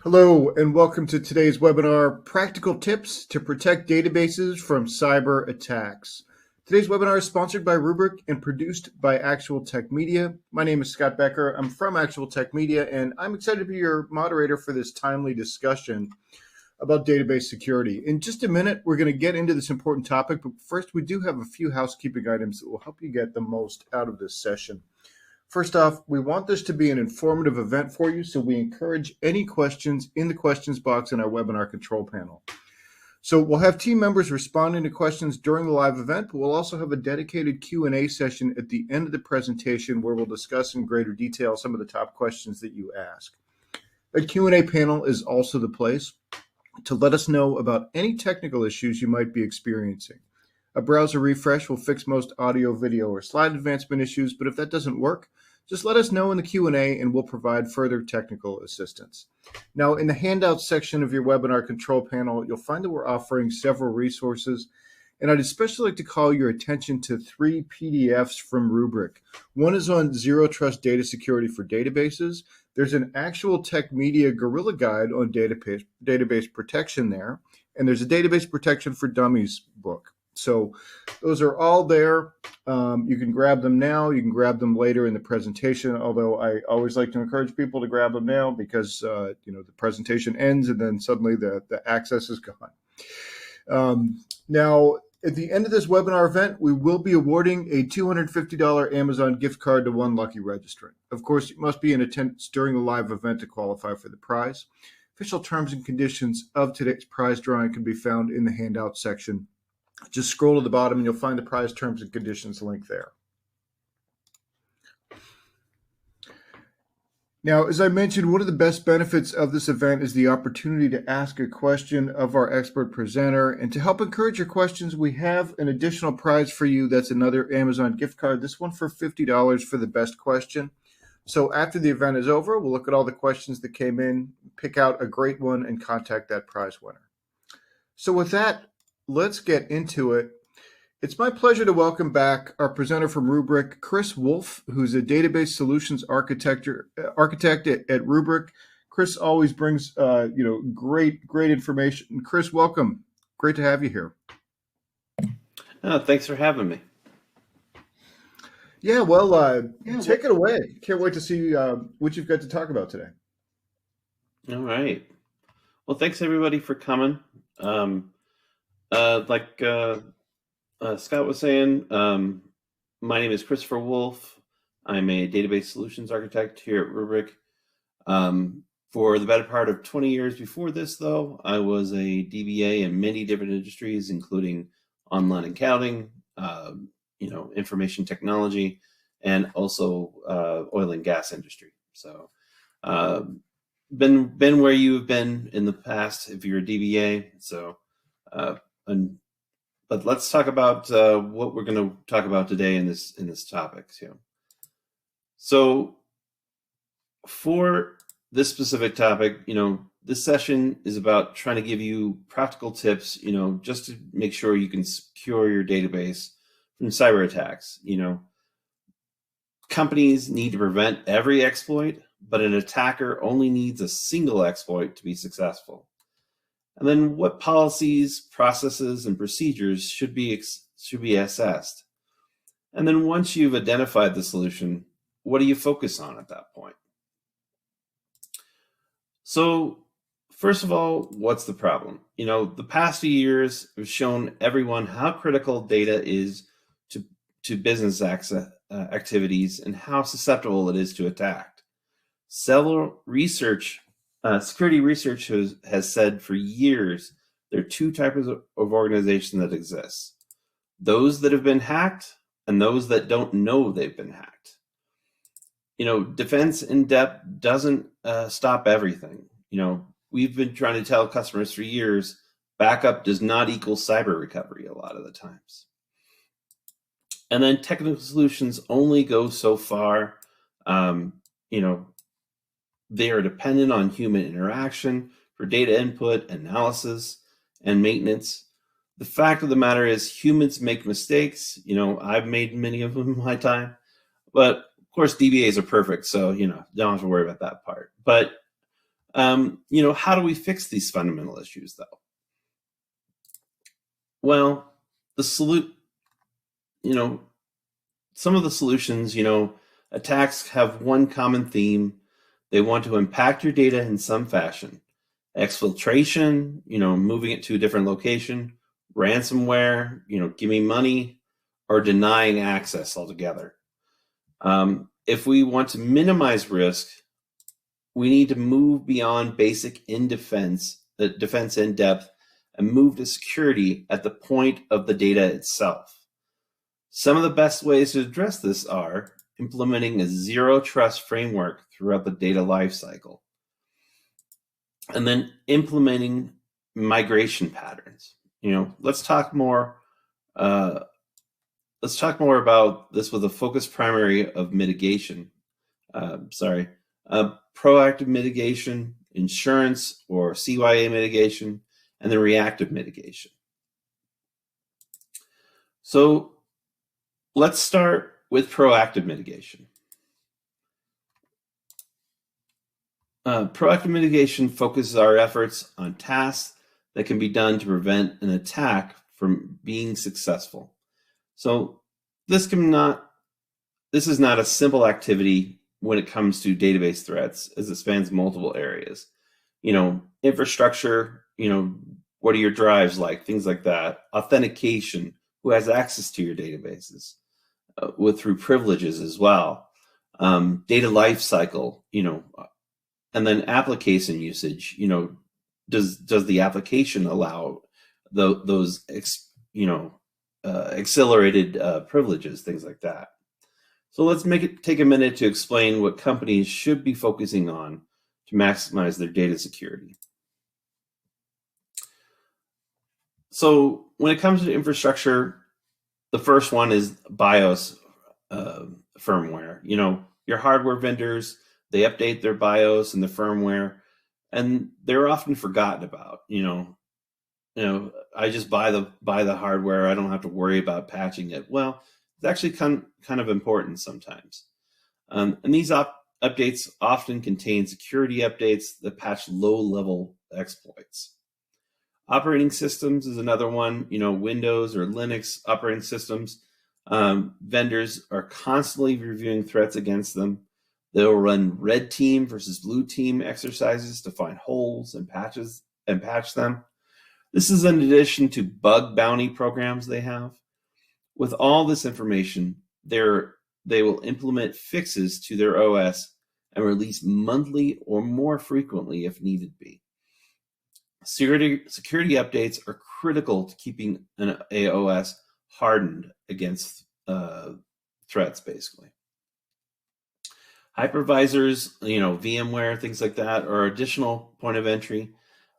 Hello, and welcome to today's webinar, Practical Tips to Protect Databases from Cyber Attacks. Today's webinar is sponsored by Rubrik and produced by Actual Tech Media. My name is Scott Becker. I'm from Actual Tech Media, and I'm excited to be your moderator for this timely discussion about database security. In just a minute, we're going to get into this important topic, but first, we do have a few housekeeping items that will help you get the most out of this session. First off, we want this to be an informative event for you, so we encourage any questions in the questions box in our webinar control panel. So we'll have team members responding to questions during the live event, but we'll also have a dedicated Q&A session at the end of the presentation where we'll discuss in greater detail some of the top questions that you ask. A Q&A panel is also the place to let us know about any technical issues you might be experiencing. A browser refresh will fix most audio, video, or slide advancement issues, but if that doesn't work, just let us know in the Q&A and we'll provide further technical assistance. Now, in the handouts section of your webinar control panel, you'll find that we're offering several resources, and I'd especially like to call your attention to 3 PDFs from Rubrik. One is on Zero Trust Data Security for Databases. There's an Actual Tech Media Guerrilla Guide on database protection there, and there's a Database Protection for Dummies book. So those are all there. You can grab them now. You can grab them later in the presentation, although I always like to encourage people to grab them now because the presentation ends and then suddenly the access is gone. Now, at the end of this webinar event, we will be awarding a $250 Amazon gift card to one lucky registrant. Of course, you must be in attendance during the live event to qualify for the prize. Official terms and conditions of today's prize drawing can be found in the handout section. Just scroll to the bottom and you'll find the prize terms and conditions link there. Now, as I mentioned, one of the best benefits of this event is the opportunity to ask a question of our expert presenter. And to help encourage your questions, we have an additional prize for you. That's another Amazon gift card, this one for $50 for the best question. So after the event is over, we'll look at all the questions that came in, pick out a great one, and contact that prize winner. So with that, let's get into it. It's my pleasure to welcome back our presenter from Rubrik, Chris Wolff, who's a database solutions architect at Rubrik. Chris always brings great information. Chris, welcome. Great to have you here. Thanks for having me. Yeah, well, take it away. Can't wait to see what you've got to talk about today. All right. Well, thanks everybody for coming. Like Scott was saying, my name is Christopher Wolff. I'm a database solutions architect here at Rubrik. For the better part of 20 years before this, though, I was a DBA in many different industries, including online accounting, information technology, and also oil and gas industry. So, been where you've been in the past if you're a DBA. So. But let's talk about what we're going to talk about today in this topic. So for this specific topic, this session is about trying to give you practical tips, just to make sure you can secure your database from cyber attacks. Companies need to prevent every exploit, but an attacker only needs a single exploit to be successful. And then what policies, processes, and procedures should be assessed. And then once you've identified the solution, what do you focus on at that point? So first of all, what's the problem? The past few years have shown everyone how critical data is to business activities and how susceptible it is to attack. Several security research has said for years there are two types of organization that exist: those that have been hacked and those that don't know they've been hacked. Defense in depth doesn't stop everything. We've been trying to tell customers for years, backup does not equal cyber recovery a lot of the times. And then technical solutions only go so far. They are dependent on human interaction for data input, analysis, and maintenance. The fact of the matter is humans make mistakes. I've made many of them in my time, but of course DBAs are perfect. So, don't have to worry about that part. But How do we fix these fundamental issues, though? Well, some of the solutions, attacks have one common theme. They want to impact your data in some fashion. Exfiltration, moving it to a different location. Ransomware, give me money, or denying access altogether. If we want to minimize risk, we need to move beyond basic defense in depth, and move to security at the point of the data itself. Some of the best ways to address this are implementing a zero trust framework throughout the data lifecycle, and then implementing migration patterns. Let's talk more about this with a focus primary of mitigation. Proactive mitigation, insurance or CYA mitigation, and then reactive mitigation. So let's start with proactive mitigation. Proactive mitigation focuses our efforts on tasks that can be done to prevent an attack from being successful. So this is not a simple activity when it comes to database threats, as it spans multiple areas. Infrastructure, what are your drives like, things like that. Authentication, who has access to your databases, through privileges as well. Data lifecycle, and then application usage. Does the application allow those accelerated privileges, things like that. So let's take a minute to explain what companies should be focusing on to maximize their data security. So when it comes to infrastructure, the first one is BIOS firmware. Your hardware vendors, they update their BIOS and the firmware, and they're often forgotten about. I just buy the hardware. I don't have to worry about patching it. Well, it's actually kind of important sometimes. And these updates often contain security updates that patch low-level exploits. Operating systems is another one. Windows or Linux operating systems. Vendors are constantly reviewing threats against them. They'll run red team versus blue team exercises to find holes and patch them. This is in addition to bug bounty programs they have. With all this information, they will implement fixes to their OS and release monthly or more frequently if needed be. Security updates are critical to keeping an OS hardened against threats, basically. Hypervisors, VMware, things like that, are additional point of entry.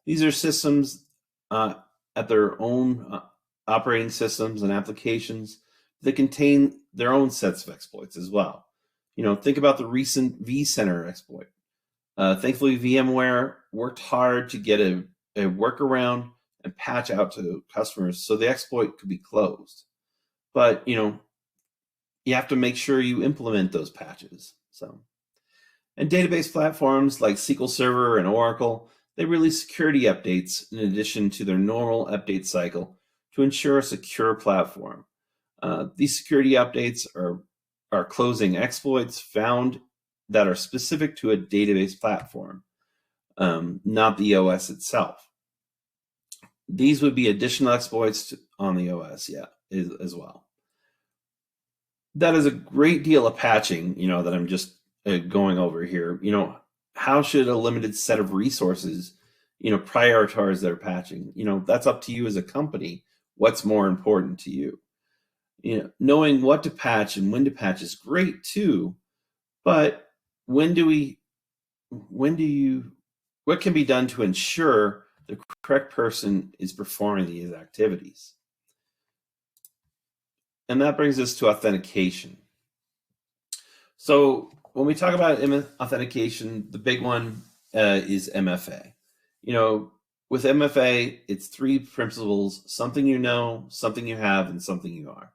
These are systems at their own operating systems and applications that contain their own sets of exploits as well. Think about the recent vCenter exploit. Thankfully, VMware worked hard to get a workaround and patch out to customers so the exploit could be closed. But, you have to make sure you implement those patches. And database platforms like SQL Server and Oracle, they release security updates in addition to their normal update cycle to ensure a secure platform. These security updates are closing exploits found that are specific to a database platform, not the OS itself. These would be additional exploits on the OS, as well. That is a great deal of patching, that I'm just going over here. How should a limited set of resources, prioritize their patching? That's up to you as a company. What's more important to you? Knowing what to patch and when to patch is great too, but what can be done to ensure the correct person is performing these activities? And that brings us to authentication. So when we talk about authentication, the big one is MFA. With MFA, it's three principles: something you know, something you have, and something you are.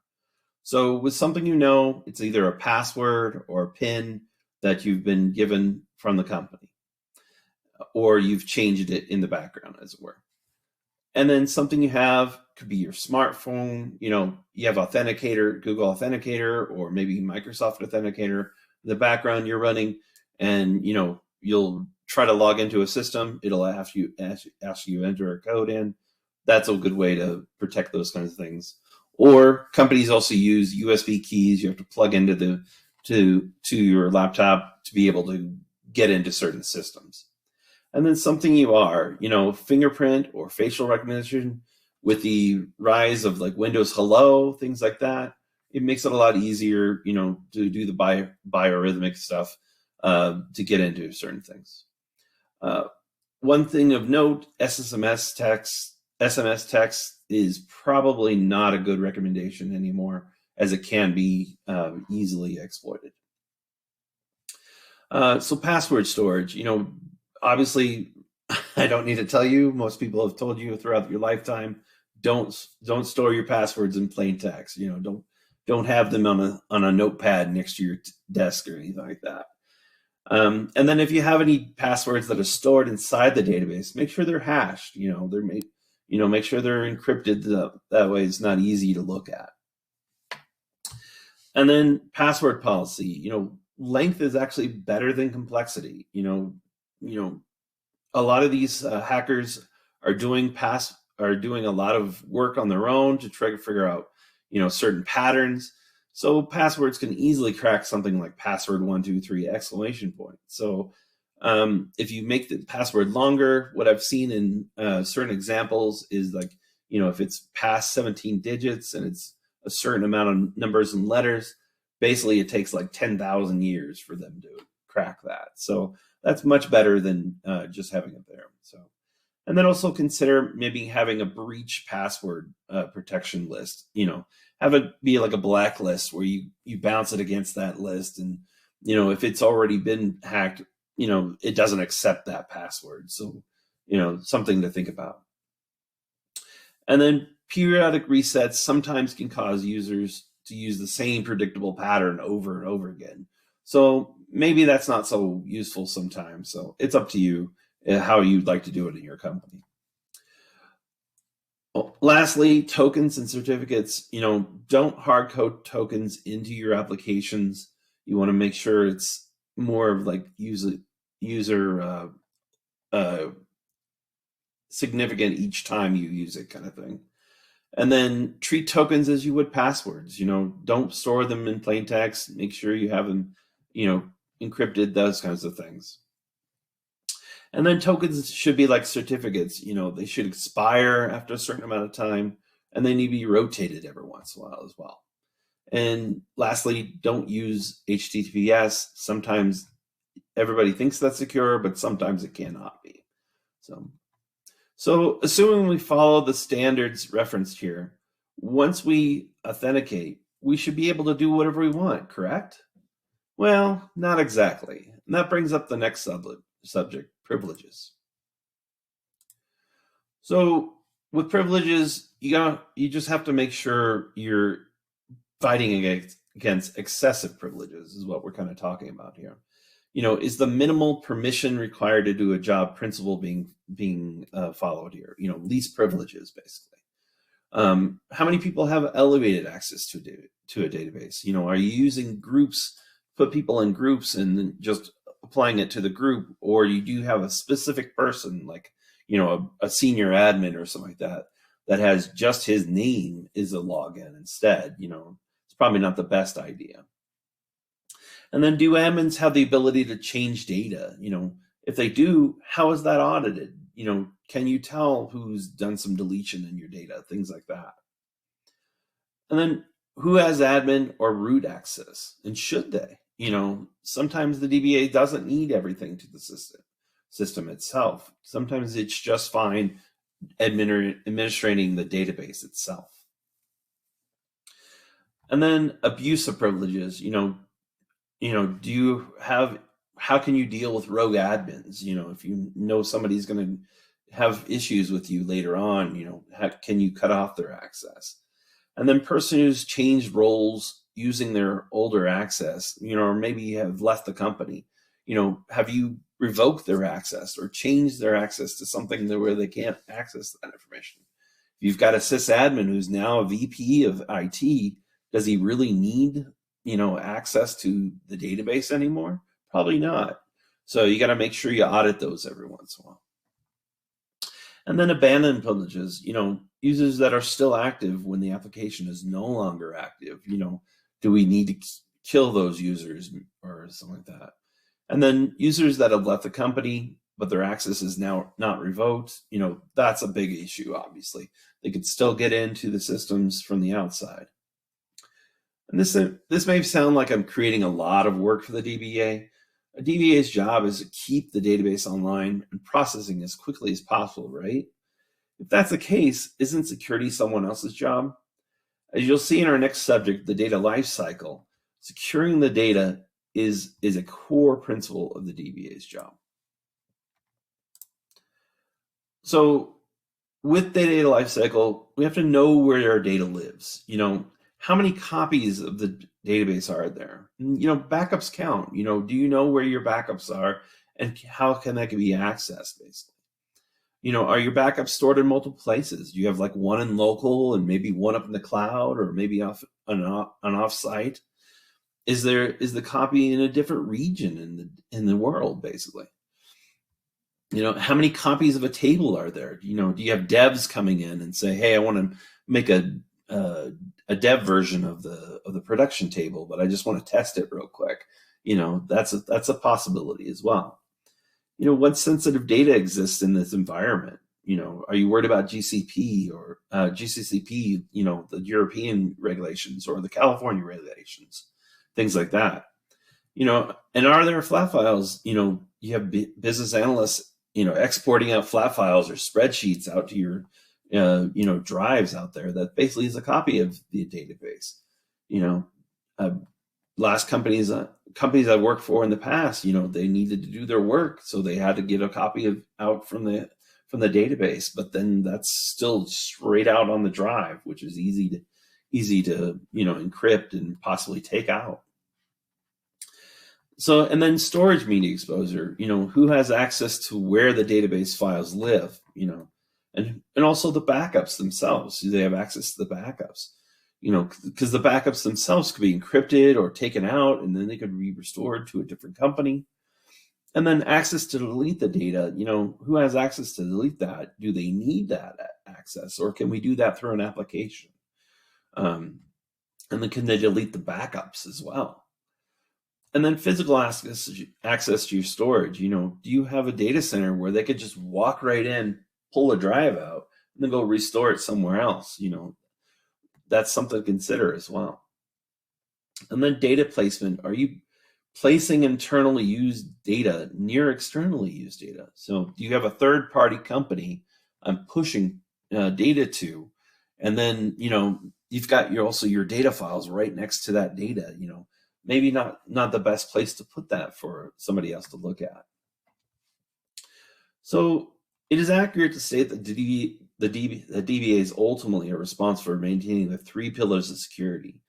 So with something you know, it's either a password or a PIN that you've been given from the company. or you've changed it in the background, as it were. And then something you have could be your smartphone. You have Authenticator, Google Authenticator, or maybe Microsoft Authenticator in the background you're running, and you'll try to log into a system. It'll ask you to enter a code in. That's a good way to protect those kinds of things. Or companies also use USB keys. You have to plug into to your laptop to be able to get into certain systems. And then something fingerprint or facial recognition. With the rise of like Windows Hello, things like that, it makes it a lot easier, to do the biorhythmic stuff to get into certain things. One thing of note, SMS text is probably not a good recommendation anymore, as it can be easily exploited. So password storage, obviously, I don't need to tell you, most people have told you throughout your lifetime, don't store your passwords in plain text. Don't have them on a notepad next to your desk or anything like that. And then if you have any passwords that are stored inside the database, make sure they're hashed. Make sure they're encrypted. That way it's not easy to look at. And then password policy. Length is actually better than complexity. A lot of these hackers are doing a lot of work on their own to try to figure out, certain patterns. So passwords can easily crack something like password 123 exclamation point. So if you make the password longer, what I've seen in certain examples is like, if it's past 17 digits and it's a certain amount of numbers and letters, basically it takes like 10,000 years for them to crack that. So that's much better than just having it there. So, and then also consider maybe having a breach password protection list. Have it be like a blacklist where you bounce it against that list, and if it's already been hacked, it doesn't accept that password. So, something to think about. And then periodic resets sometimes can cause users to use the same predictable pattern over and over again. So maybe that's not so useful sometimes. So it's up to you how you'd like to do it in your company. Lastly, tokens and certificates. Don't hard code tokens into your applications. You want to make sure it's more of like user significant each time you use it, kind of thing. And then treat tokens as you would passwords. Don't store them in plain text. Make sure you have them, encrypted, those kinds of things. And then tokens should be like certificates. They should expire after a certain amount of time, and they need to be rotated every once in a while as well. And lastly, don't use HTTPS. Sometimes everybody thinks that's secure, but sometimes it cannot be. So assuming we follow the standards referenced here, once we authenticate, we should be able to do whatever we want, correct? Well, not exactly. And that brings up the next subject, privileges. So with privileges, you just have to make sure you're fighting against excessive privileges, is what we're kind of talking about here. Is the minimal permission required to do a job principle being followed here? Least privileges, basically. How many people have elevated access to a database? Are you using groups, put people in groups and then just applying it to the group, or you do have a specific person, like, a senior admin or something like that has just his name is a login instead? It's probably not the best idea. And then do admins have the ability to change data? If they do, how is that audited? Can you tell who's done some deletion in your data? Things like that. And then who has admin or root access? And should they? Sometimes the DBA doesn't need everything to the system itself. Sometimes it's just fine administrating the database itself. And then abuse of privileges. How can you deal with rogue admins? If somebody's going to have issues with you later on, how can you cut off their access? And then person who's changed roles using their older access, or maybe have left the company. Have you revoked their access or changed their access to something where they can't access that information? If you've got a sysadmin who's now a VP of IT, does he really need, access to the database anymore? Probably not. So you got to make sure you audit those every once in a while. And then abandoned privileges, users that are still active when the application is no longer active. Do we need to kill those users or something like that? And then users that have left the company, but their access is now not revoked, that's a big issue, obviously. They could still get into the systems from the outside. And this may sound like I'm creating a lot of work for the DBA. A DBA's job is to keep the database online and processing as quickly as possible, right? If that's the case, isn't security someone else's job? As you'll see in our next subject, the data lifecycle, securing the data is a core principle of the DBA's job. So with the data lifecycle, we have to know where our data lives. How many copies of the database are there? Backups count. Do you know where your backups are and how can that be accessed, basically? Are your backups stored in multiple places? Do you have like one in local and maybe one up in the cloud or maybe off site? Is the copy in a different region in the world, basically? How many copies of a table are there? Do you have devs coming in and say, hey, I want to make a dev version of the production table, but I just want to test it real quick. That's a possibility as well. What sensitive data exists in this environment? Are you worried about GCP or GCCP, the European regulations or the California regulations, things like that? And are there flat files? You have business analysts, exporting out flat files or spreadsheets out to your drives out there that basically is a copy of the database. Last companies I worked for in the past, they needed to do their work, so they had to get a copy out from the database. But then that's still straight out on the drive, which is easy to encrypt and possibly take out. So, and then storage media exposure. Who has access to where the database files live? And also the backups themselves. Do they have access to the backups? Because the backups themselves could be encrypted or taken out, and then they could be restored to a different company. And then access to delete the data. Who has access to delete that? Do they need that access, or can we do that through an application? And then can they delete the backups as well? And then physical access to your storage. Do you have a data center where they could just walk right in, pull a drive out, and then go restore it somewhere else? That's something to consider as well. And then data placement. Are you placing internally used data near externally used data? So do you have a third-party company I'm pushing data to, and then you've got your data files right next to that data? Maybe not the best place to put that for somebody else to look at. So it is accurate to state that the DBAs ultimately are responsible for maintaining the three pillars of security,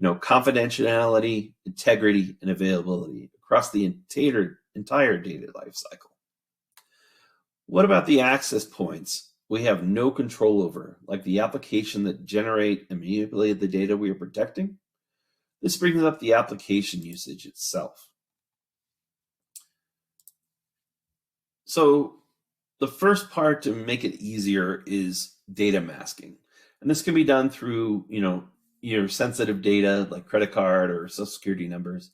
confidentiality, integrity, and availability across the entire data lifecycle. What about the access points we have no control over, like the application that generate and manipulate the data we are protecting? This brings up the application usage itself. So the first part to make it easier is data masking. And this can be done through, your sensitive data like credit card or social security numbers.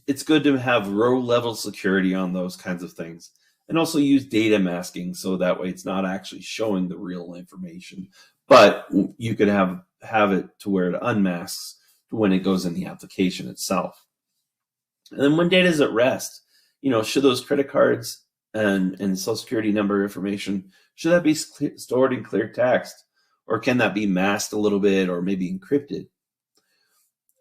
It's good to have row level security on those kinds of things. And also use data masking so that way it's not actually showing the real information. But you could have it to where it unmasks when it goes in the application itself. And then when data is at rest, should those credit cards and social security number information, should that be stored in clear text, or can that be masked a little bit or maybe encrypted?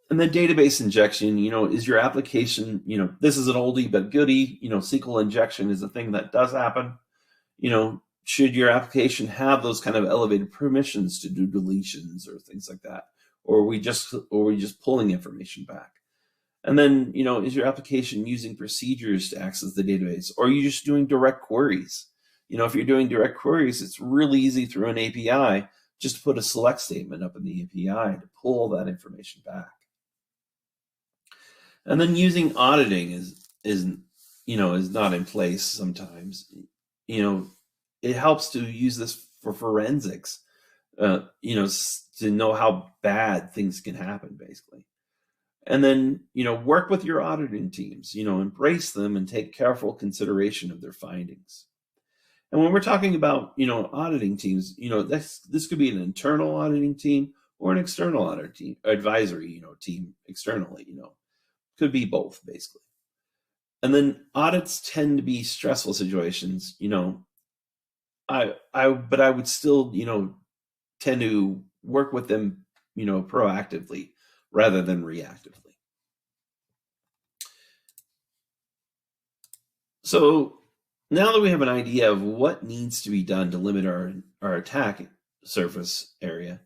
And then database injection, is your application, this is an oldie but goodie, SQL injection is a thing that does happen. Should your application have those kind of elevated permissions to do deletions or things like that? Or are we just pulling information back? And then, is your application using procedures to access the database, or are you just doing direct queries? If you're doing direct queries, it's really easy through an API just to put a select statement up in the API to pull that information back. And then using auditing is not in place sometimes. It helps to use this for forensics, to know how bad things can happen, basically. And then, work with your auditing teams, embrace them and take careful consideration of their findings. And when we're talking about, auditing teams, this could be an internal auditing team or an external auditing team, advisory, team externally, could be both, basically. And then audits tend to be stressful situations, but I would still, tend to work with them, proactively rather than reactively. So now that we have an idea of what needs to be done to limit our attack surface area,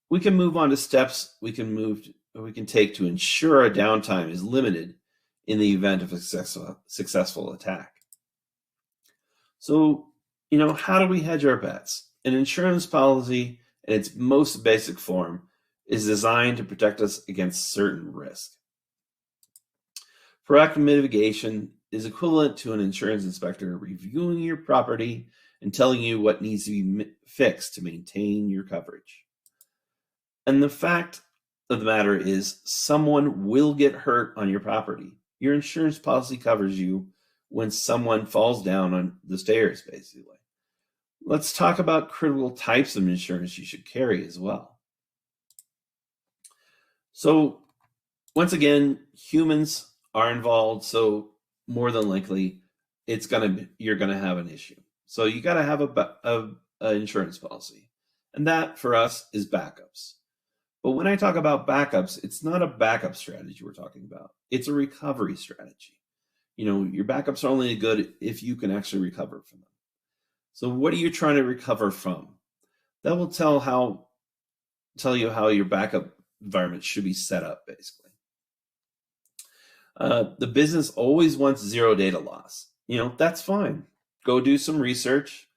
we can move on to steps we can take to ensure our downtime is limited in the event of a successful attack. So, how do we hedge our bets? An insurance policy, in its most basic form, is designed to protect us against certain risk. Proactive mitigation is equivalent to an insurance inspector reviewing your property and telling you what needs to be fixed to maintain your coverage. And the fact of the matter is, someone will get hurt on your property. Your insurance policy covers you when someone falls down on the stairs, basically. Let's talk about critical types of insurance you should carry as well. So, once again, humans are involved, so more than likely you're gonna have an issue. So you got to have a insurance policy, and that for us is backups. But when I talk about backups, it's not a backup strategy we're talking about. It's a recovery strategy. Your backups are only good if you can actually recover from them. So what are you trying to recover from? That will tell you how your backup environment should be set up, basically. The business always wants zero data loss. That's fine. Go do some research,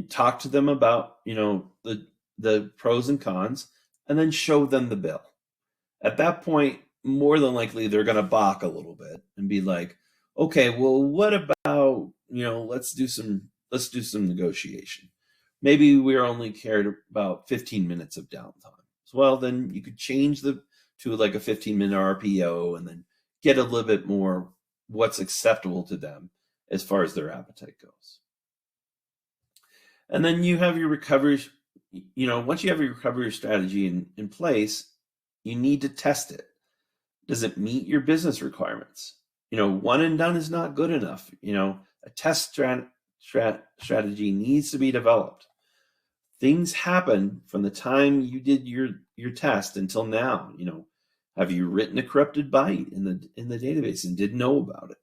talk to them about, the pros and cons, and then show them the bill. At that point, more than likely, they're going to balk a little bit and be like, okay, well, what about, let's do some negotiation. Maybe we're only cared about 15 minutes of downtime. Well, then you could change to like a 15-minute RPO and then get a little bit more what's acceptable to them as far as their appetite goes. And then you have your recovery, once you have your recovery strategy in place, you need to test it. Does it meet your business requirements? One and done is not good enough. A test strategy needs to be developed. Things happen from the time you did your test until now. Have you written a corrupted byte in the database and didn't know about it?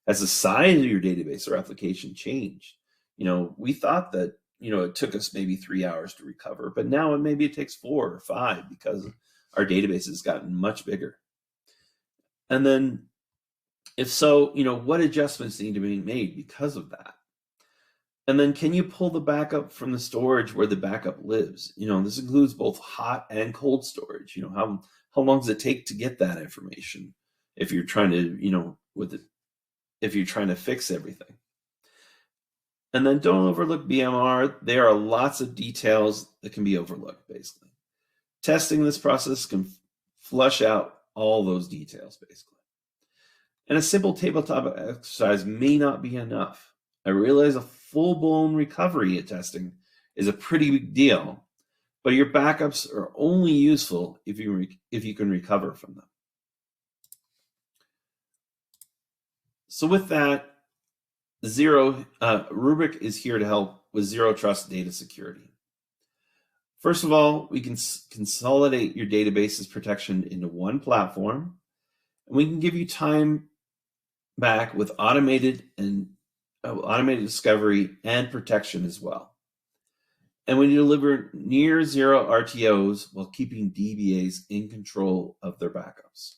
Has the size of your database or application changed? We thought that it took us maybe 3 hours to recover, but now maybe it takes 4 or 5 because our database has gotten much bigger. And then, if so, what adjustments need to be made because of that? And then, can you pull the backup from the storage where the backup lives? This includes both hot and cold storage. How long does it take to get that information if you're trying to, if you're trying to fix everything? And then don't overlook BMR. There are lots of details that can be overlooked, basically. Testing this process can flush out all those details, basically. And a simple tabletop exercise may not be enough. I realize a full-blown recovery at testing is a pretty big deal, but your backups are only useful if you can recover from them. So with that, Rubrik is here to help with zero trust data security. First of all, we can consolidate your database's protection into one platform, and we can give you time back with automated discovery and protection as well. And we deliver near zero RTOs while keeping DBAs in control of their backups.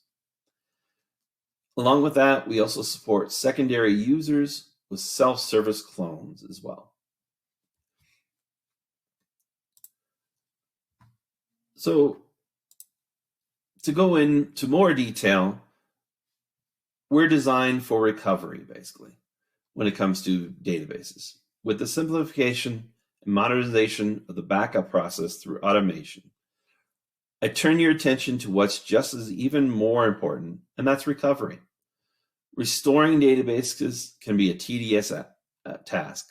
Along with that, we also support secondary users with self-service clones as well. So to go into more detail, we're designed for recovery, basically, when it comes to databases. With the simplification and modernization of the backup process through automation, I turn your attention to what's just as even more important, and that's recovery. Restoring databases can be a tedious task.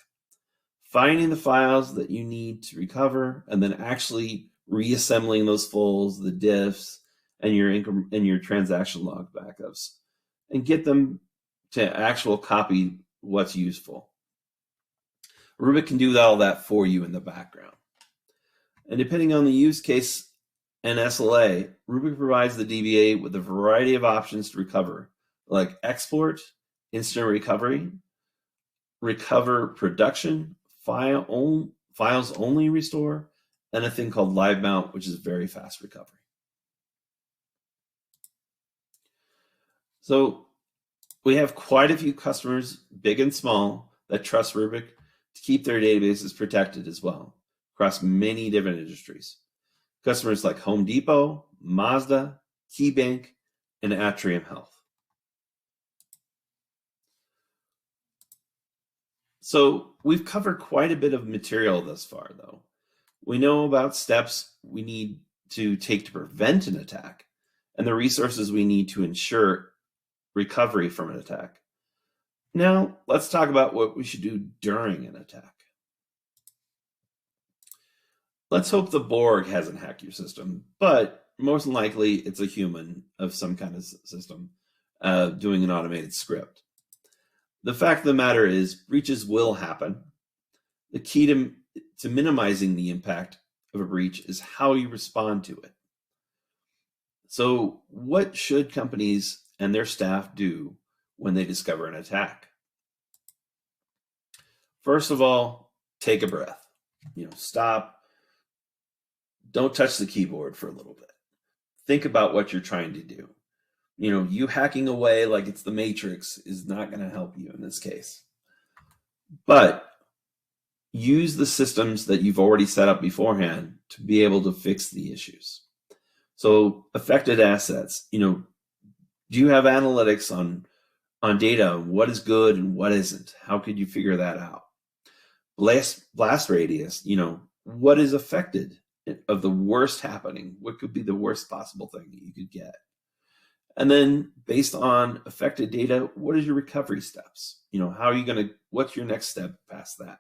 Finding the files that you need to recover and then actually reassembling those files, the diffs, and your transaction log backups, and get them to actual copy what's useful. Rubrik can do all that for you in the background. And depending on the use case and SLA, Rubrik provides the DBA with a variety of options to recover, like export, instant recovery, recover production, files only restore, and a thing called live mount, which is very fast recovery. So we have quite a few customers, big and small, that trust Rubrik to keep their databases protected as well, across many different industries. Customers like Home Depot, Mazda, KeyBank, and Atrium Health. So we've covered quite a bit of material thus far, though. We know about steps we need to take to prevent an attack and the resources we need to ensure recovery from an attack. Now, let's talk about what we should do during an attack. Let's hope the Borg hasn't hacked your system, but most likely it's a human of some kind of system doing an automated script. The fact of the matter is, breaches will happen. The key to minimizing the impact of a breach is how you respond to it. So, what should companies and their staff do when they discover an attack? First of all, take a breath. Stop. Don't touch the keyboard for a little bit. Think about what you're trying to do. You hacking away like it's the Matrix is not going to help you in this case. But use the systems that you've already set up beforehand to be able to fix the issues. So affected assets, do you have analytics on data? What is good and what isn't? How could you figure that out? Blast radius, what is affected of the worst happening? What could be the worst possible thing that you could get? And then based on affected data, what is your recovery steps? How are you what's your next step past that?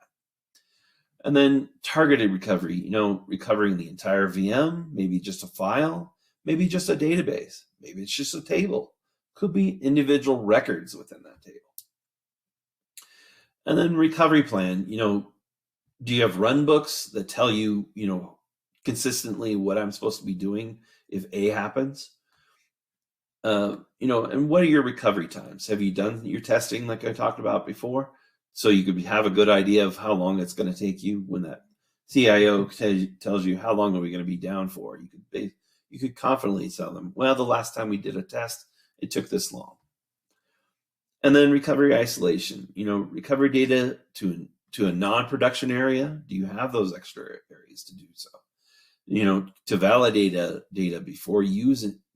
And then targeted recovery, recovering the entire VM, maybe just a file, maybe just a database, maybe it's just a table, could be individual records within that table. And then recovery plan, do you have run books that tell you, consistently what I'm supposed to be doing if A happens? And what are your recovery times? Have you done your testing like I talked about before? So you could have a good idea of how long it's going to take you when that CIO tells you how long are we going to be down for. You could confidently tell them, well, the last time we did a test, it took this long. And then recovery isolation, recovery data to a non-production area. Do you have those extra areas to do so? To validate data before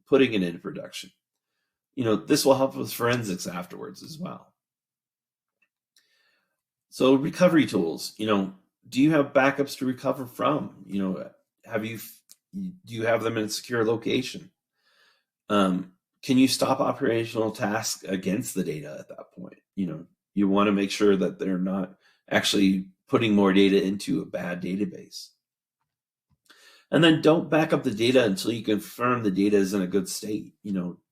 putting it into production. This will help with forensics afterwards as well. So recovery tools, do you have backups to recover from? Do you have them in a secure location? Can you stop operational tasks against the data at that point? You want to make sure that they're not actually putting more data into a bad database. And then don't back up the data until you confirm the data is in a good state.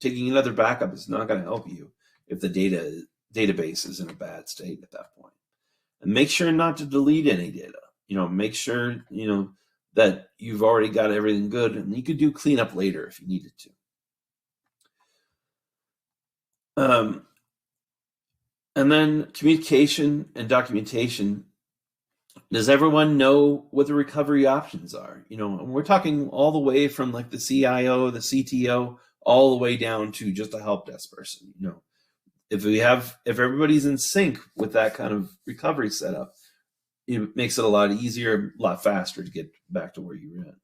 Taking another backup is not going to help you if the database is in a bad state at that point. And make sure not to delete any data. Make sure, that you've already got everything good, and you could do cleanup later if you needed to. And then communication and documentation. Does everyone know what the recovery options are? And we're talking all the way from like the CIO, the CTO, all the way down to just a help desk person. If everybody's in sync with that kind of recovery setup, it makes it a lot easier, a lot faster to get back to where you were at.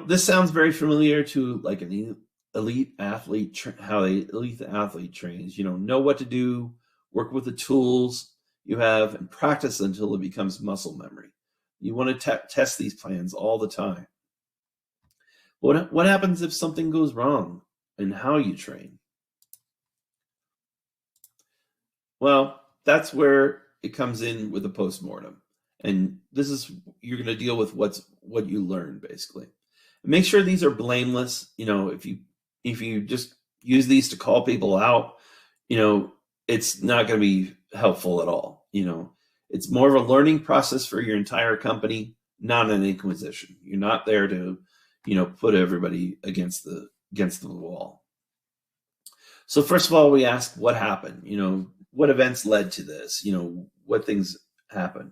This sounds very familiar to like an elite athlete, how the elite athlete trains. Know what to do, work with the tools you have, and practice until it becomes muscle memory. You want to test these plans all the time. What happens if something goes wrong in how you train? Well, that's where it comes in with a postmortem. And you're going to deal with what you learned, basically. And make sure these are blameless. If you just use these to call people out, it's not going to be helpful at all. It's more of a learning process for your entire company, not an inquisition. You're not there to, put everybody against the wall. So first of all, we ask what happened. What events led to this? What things happened?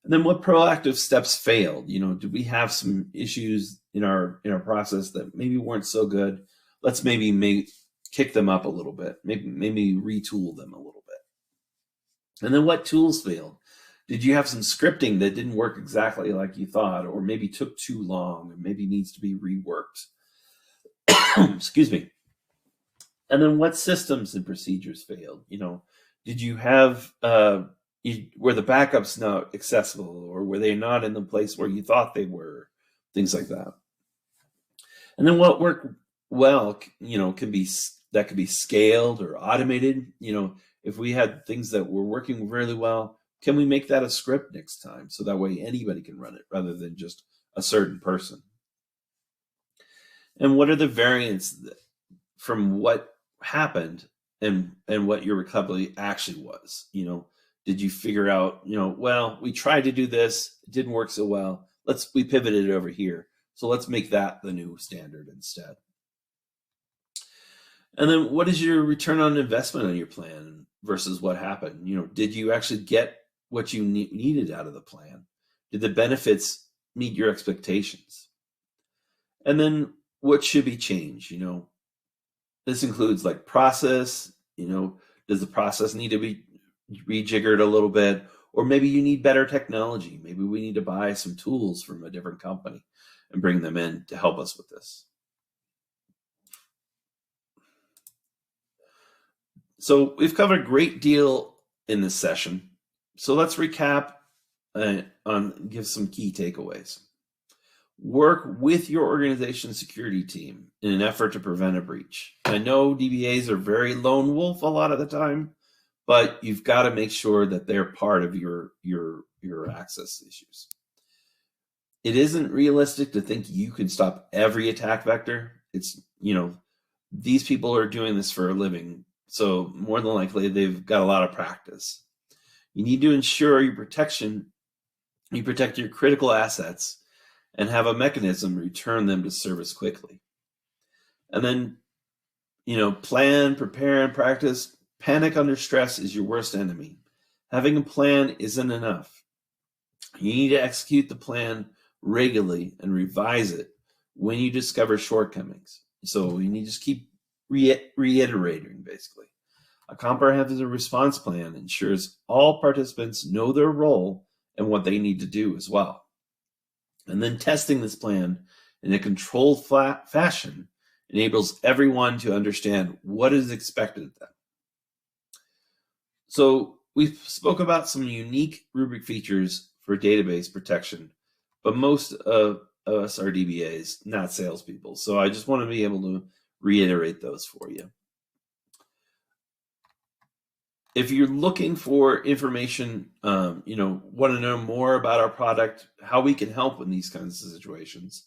And then what proactive steps failed? Did we have some issues in our process that maybe weren't so good? Let's maybe kick them up a little bit. Maybe retool them a little bit. And then what tools failed? Did you have some scripting that didn't work exactly like you thought, or maybe took too long, or maybe needs to be reworked? Excuse me. And then what systems and procedures failed? Did you have were the backups not accessible, or were they not in the place where you thought they were? Things like that. And then what worked well, could be scaled or automated. If we had things that were working really well, can we make that a script next time so that way anybody can run it rather than just a certain person? And what are the variants from what happened and what your recovery actually was? Did you figure out, well, we tried to do this, it didn't work so well. We pivoted it over here. So let's make that the new standard instead. And then what is your return on investment on your plan versus what happened? Did you actually get what you needed out of the plan? Did the benefits meet your expectations? And then what should be changed? This includes like process, does the process need to be rejiggered a little bit? Or maybe you need better technology. Maybe we need to buy some tools from a different company and bring them in to help us with this. So we've covered a great deal in this session. So let's recap and give some key takeaways. Work with your organization's security team in an effort to prevent a breach. I know DBAs are very lone wolf a lot of the time, but you've got to make sure that they're part of your access issues. It isn't realistic to think you can stop every attack vector. It's, these people are doing this for a living, so more than likely they've got a lot of practice. You need to ensure you protect your critical assets and have a mechanism to return them to service quickly. And then, plan, prepare, and practice. Panic under stress is your worst enemy. Having a plan isn't enough. You need to execute the plan regularly and revise it when you discover shortcomings. So you need to just keep reiterating, basically. A comprehensive response plan ensures all participants know their role and what they need to do as well. And then testing this plan in a controlled fashion enables everyone to understand what is expected of them. So we spoke about some unique Rubrik features for database protection, but most of us are DBAs, not salespeople. So I just want to be able to reiterate those for you. If you're looking for information, want to know more about our product, how we can help in these kinds of situations,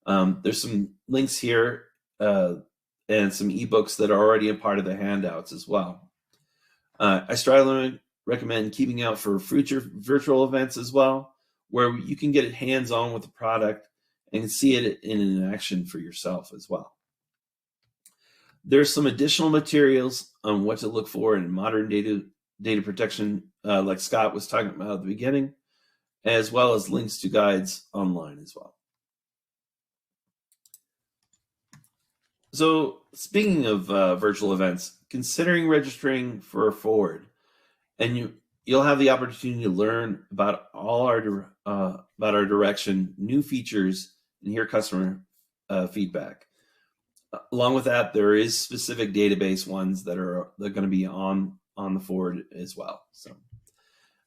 there's some links here and some ebooks that are already a part of the handouts as well. I strongly recommend keeping out for future virtual events as well, where you can get it hands-on with the product and see it in action for yourself as well. There's some additional materials on what to look for in modern data protection, like Scott was talking about at the beginning, as well as links to guides online as well. So speaking of virtual events, considering registering for a forward, and you'll have the opportunity to learn about about our direction, new features, and hear customer feedback. Along with that, there is specific database ones they're going to be on the forward as well. So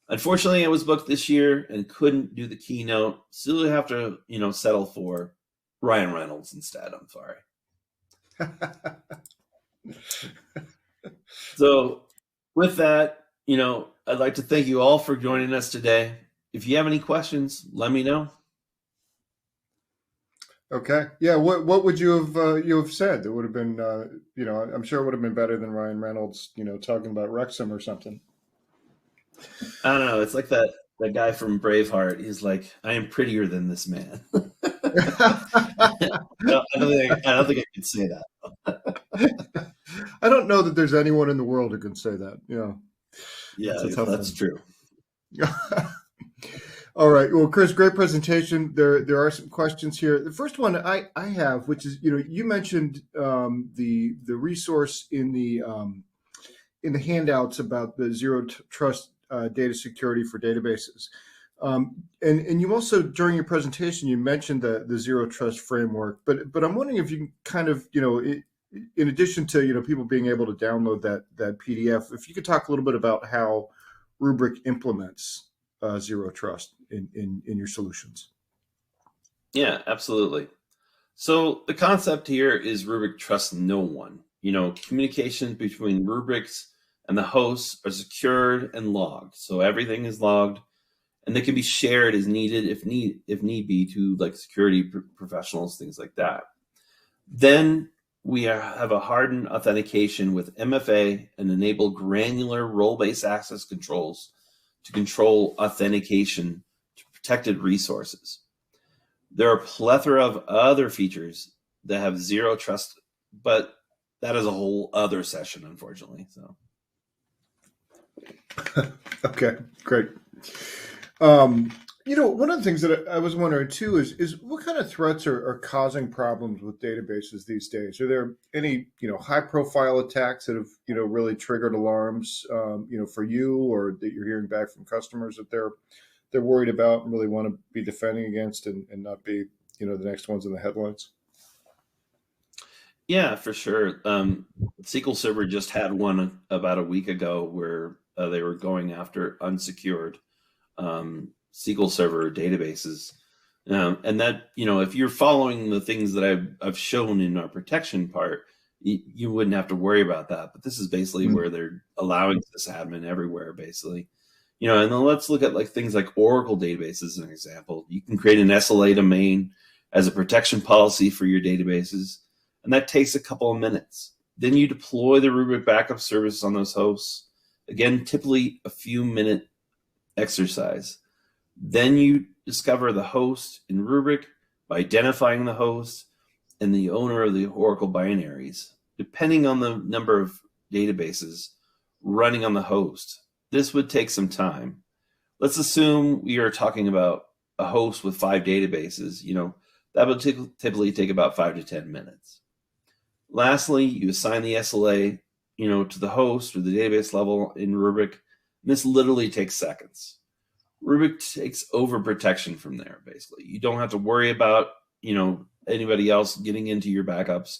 unfortunately, I was booked this year and couldn't do the keynote. Still have to settle for Ryan Reynolds instead. I'm sorry. So with that, I'd like to thank you all for joining us today. If you have any questions, let me know. Okay. Yeah. What would you have said? That would have been I'm sure it would have been better than Ryan Reynolds talking about Wrexham or something. I don't know. It's like that guy from Braveheart. He's like, I am prettier than this man. No, I don't think I can say that. I don't know that there's anyone in the world who can say that. Yeah, that's true. All right. Well, Chris, great presentation. There are some questions here. The first one I have, which is, you mentioned the resource in the handouts about the zero trust data security for databases. And you also, during your presentation, you mentioned the zero trust framework, but I'm wondering if you can kind of, in addition to, people being able to download that PDF, if you could talk a little bit about how Rubrik implements zero trust in your solutions. Yeah, absolutely. So the concept here is Rubrik trusts no one. Communications between Rubriks and the hosts are secured and logged. So everything is logged, and they can be shared as needed if need be to like security professionals, things like that. Then we have a hardened authentication with MFA and enable granular role-based access controls to control authentication to protected resources. There are a plethora of other features that have zero trust, but that is a whole other session, unfortunately. So, okay, great. One of the things that I was wondering too is what kind of threats are causing problems with databases these days? Are there any high profile attacks that have really triggered alarms for you, or that you're hearing back from customers that they're worried about and really want to be defending against and not be the next ones in the headlines? Yeah, for sure. SQL Server just had one about a week ago where they were going after unsecured SQL Server databases. And that, if you're following the things that I've shown in our protection part, you wouldn't have to worry about that. But this is basically where they're allowing sysadmin everywhere, basically. And then let's look at like things like Oracle databases as an example. You can create an SLA domain as a protection policy for your databases, and that takes a couple of minutes. Then you deploy the Rubrik backup service on those hosts. Again, typically a few minute exercise. Then you discover the host in Rubrik by identifying the host and the owner of the Oracle binaries, depending on the number of databases running on the host. This would take some time. Let's assume we are talking about a host with 5 databases. That would typically take about 5 to 10 minutes. Lastly, you assign the SLA, to the host or the database level in Rubrik. This literally takes seconds. Rubrik takes over protection from there, basically. You don't have to worry about, anybody else getting into your backups.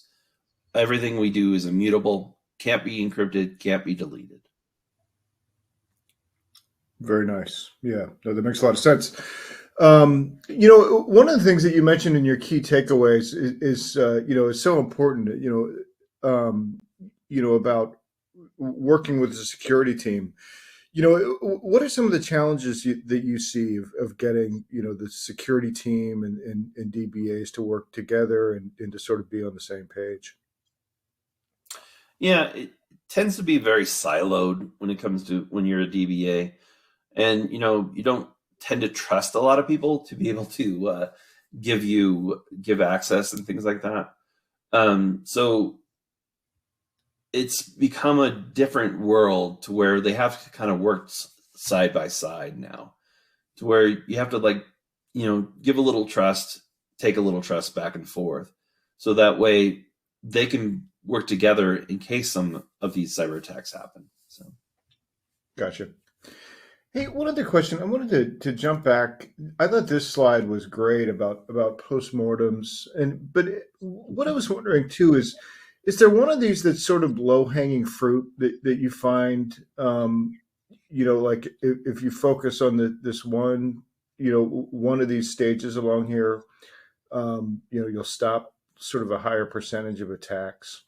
Everything we do is immutable, can't be encrypted, can't be deleted. Very nice. Yeah, no, that makes a lot of sense. One of the things that you mentioned in your key takeaways is so important, about working with the security team. What are some of the challenges that you see of getting, the security team and DBAs to work together and to sort of be on the same page? Yeah, it tends to be very siloed when it comes to when you're a DBA. And, you don't tend to trust a lot of people to be able to give access and things like that. So it's become a different world to where they have to kind of work side by side now, to where you have to give a little trust, take a little trust back and forth. So that way, they can work together in case some of these cyber attacks happen. So, Gotcha. Hey, one other question. I wanted to jump back. I thought this slide was great about postmortems, what I was wondering too is there one of these that's sort of low hanging fruit that you find, like if you focus on this one, one of these stages along here, you'll stop sort of a higher percentage of attacks.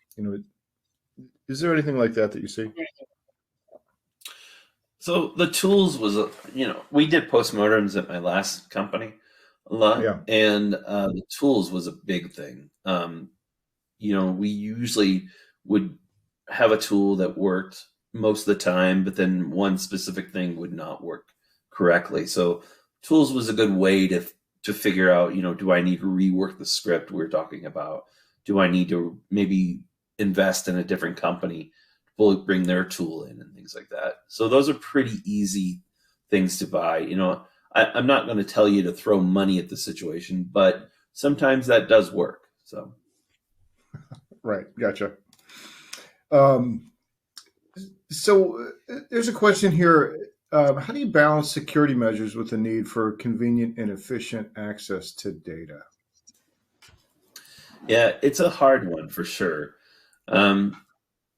Is there anything like that you see? so the tools was, we did postmortems at my last company a lot, Yeah. and the tools was a big thing. We usually would have a tool that worked most of the time, but then one specific thing would not work correctly. So tools was a good way to figure out, do I need to rework the script we're talking about? Do I need to maybe invest in a different company to bring their tool in and things like that? So those are pretty easy things to buy. I'm not going to tell you to throw money at the situation, but sometimes that does work. So. Right. Gotcha. So there's a question here. How do you balance security measures with the need for convenient and efficient access to data? Yeah, it's a hard one for sure.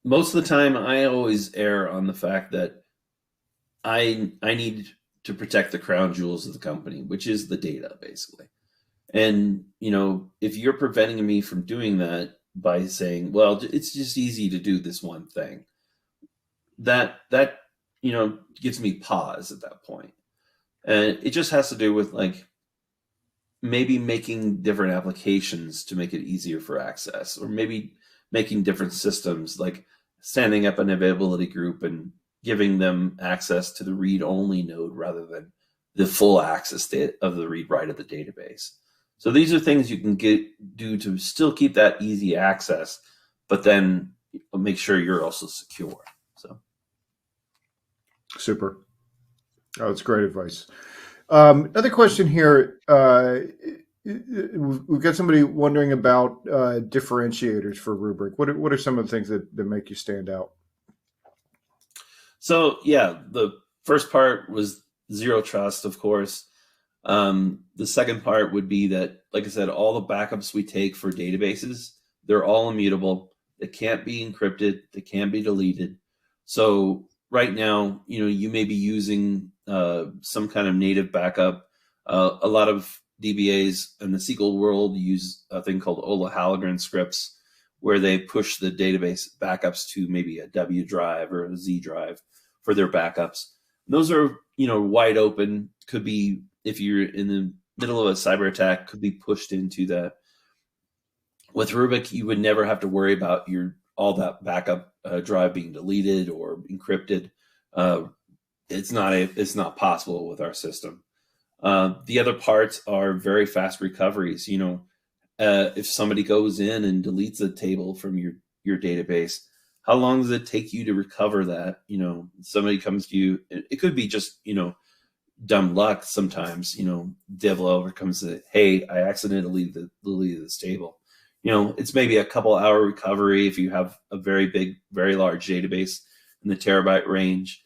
Most of the time, I always err on the fact that I need to protect the crown jewels of the company, which is the data, basically. And if you're preventing me from doing that by saying, well, it's just easy to do this one thing, that gives me pause at that point. And it just has to do with maybe making different applications to make it easier for access, or maybe making different systems, like standing up an availability group and giving them access to the read-only node rather than the full access of the read-write of the database. So these are things you can do to still keep that easy access, but then make sure you're also secure. So, super. Oh, that's great advice. Another question here. We've got somebody wondering about differentiators for Rubrik. What are some of the things that make you stand out? So yeah, the first part was zero trust, of course. The second part would be that, like I said, all the backups we take for databases, they're all immutable. They can't be encrypted. They can't be deleted. So right now, you may be using some kind of native backup. A lot of DBAs in the SQL world use a thing called Ola Hallegren scripts, where they push the database backups to maybe a W drive or a Z drive for their backups. Those are, wide open. Could be, if you're in the middle of a cyber attack, could be pushed into that. With Rubrik, you would never have to worry about all that backup drive being deleted or encrypted. It's not possible with our system. The other parts are very fast recoveries. If somebody goes in and deletes a table from your database, how long does it take you to recover that? Somebody comes to you, it could be just, dumb luck sometimes, developer comes to, hey, I accidentally deleted this table. It's maybe a couple hour recovery if you have a very big, very large database in the terabyte range.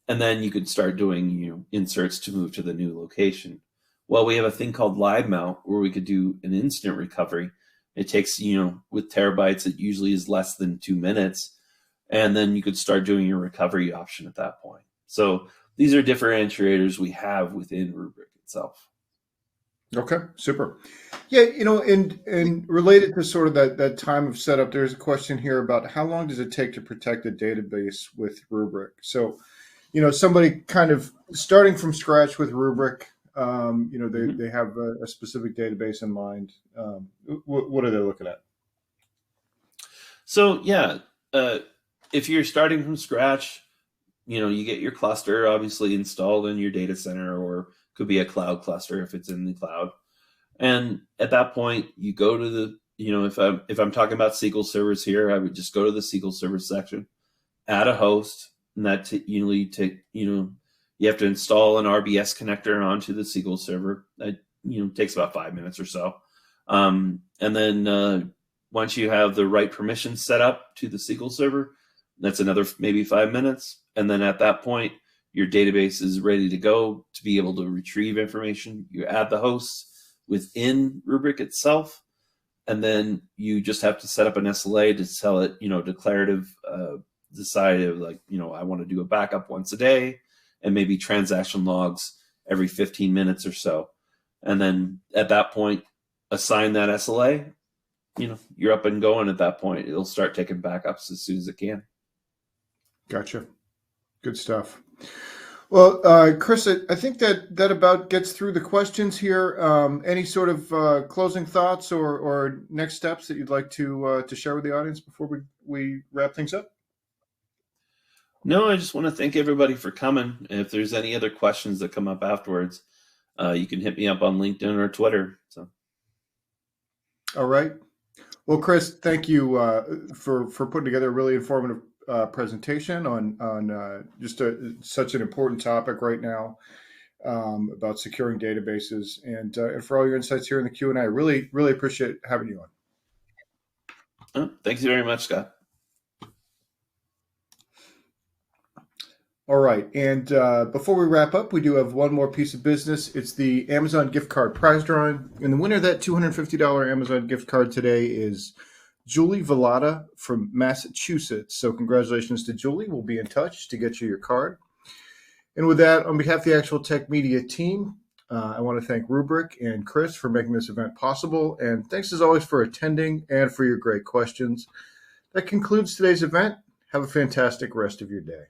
And then you could start doing, inserts to move to the new location. Well, we have a thing called live mount where we could do an instant recovery. It takes, with terabytes, it usually is less than 2 minutes. And then you could start doing your recovery option at that point. So these are differentiators we have within Rubrik itself. Okay, super. Yeah, and related to sort of that time of setup, there's a question here about how long does it take to protect a database with Rubrik? So, somebody kind of starting from scratch with Rubrik, they have a specific database in mind. What are they looking at? So yeah, if you're starting from scratch, you get your cluster obviously installed in your data center, or could be a cloud cluster if it's in the cloud. And at that point, you go to the, if I'm talking about SQL servers here, I would just go to the SQL server section, add a host, and that usually take, you have to install an RBS connector onto the SQL server. That takes about 5 minutes or so, and then once you have the right permissions set up to the SQL server, that's another maybe 5 minutes. And then at that point, your database is ready to go to be able to retrieve information. You add the hosts within Rubrik itself, and then you just have to set up an SLA to tell it, declarative, decided, like, I want to do a backup once a day, and maybe transaction logs every 15 minutes or so. And then at that point, assign that SLA, you're up and going at that point. It'll start taking backups as soon as it can. Gotcha. Good stuff. Well, Chris, I think that about gets through the questions here. Any sort of closing thoughts or next steps that you'd like to share with the audience before we wrap things up? No, I just want to thank everybody for coming. If there's any other questions that come up afterwards, you can hit me up on LinkedIn or Twitter. So, all right. Well, Chris, thank you for putting together a really informative presentation on just such an important topic right now about securing databases, and for all your insights here in the Q&A. I really appreciate having you on. Thank you very much, Scott. All right, and before we wrap up, we do have one more piece of business. It's the Amazon gift card prize drawing, and the winner of that $250 Amazon gift card today is Julie Vallada from Massachusetts. So congratulations to Julie. We'll be in touch to get you your card. And with that, on behalf of the Actual Tech Media team, I want to thank Rubrik and Chris for making this event possible. And thanks as always for attending and for your great questions. That concludes today's event. Have a fantastic rest of your day.